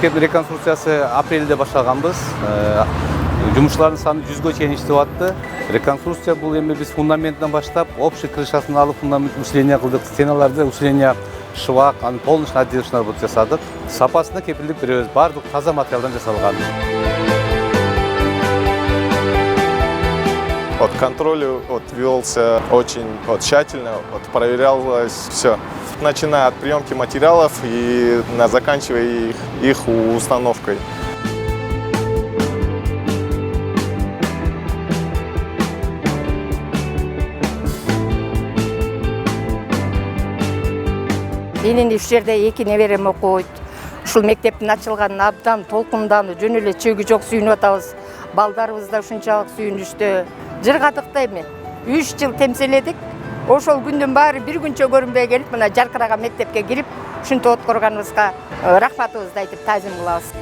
Мектептин реконструкциясы апрелде башталганбыз. Жумушчулардын саны 100гө чейин иштеп атты. Реконструкция бул эми биз фундаментинен баштап, общий крышасын алып, фундамент усиление кылдык, стеналарды усиление швак, анын полностью отделочный работа жасадык. Сапасына кепилдик беребиз. Бардык таза материалдан жасалган. Контроль велся очень тщательно, проверялось все, начиная от приемки материалов и заканчивая их установкой. Менин иш жерде 2 неберем окуйт. Ушул мектептин ачылганына абдан толкунданып, жөн эле чөгү жок сүйүнүп атабыз. Балдарыбыз да ушунчалык сүйүнүштү. Жыргадыкта эми 3 жыл темселедик. Ошол күндүн баары бир күнчө көрүнбөй келип, мына жаркыраган мектепке кирип, ушинтип откорганыбызга рахматыбызды айтып таазим кылабыз.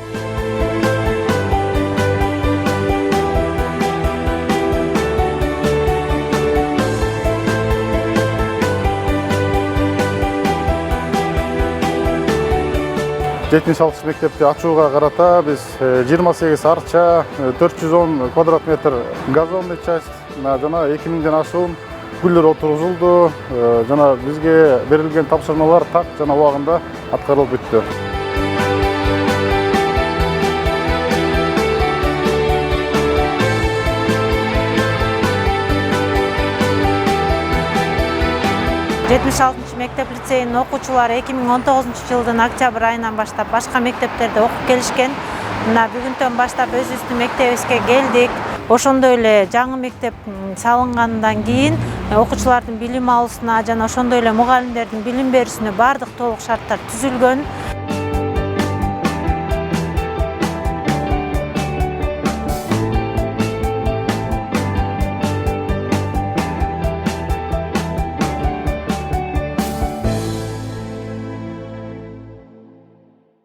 Жетинчи алгыч мектепти ачууга карата биз 28 арча, 410 квадрат метр газонный часть, жана 2000ден ашуун гүлдөр отургузулду. Жана бизге берилген тапшырмалар так жана убагында аткарылып бүттү. Мектеп лицейинин окуучулары 2019 жылдын октябрь айынан баштап башка мектептерде окуп келишкен. Мына бүгүндөн баштап өзүбүздүн мектебибизге келдик. Ошондой эле жаңы мектеп салынгандан кийин окуучулардын билим алуусуна жана ошондой эле мугалимдердин билим берүүсүнө бардык толук шарттар түзүлгөн.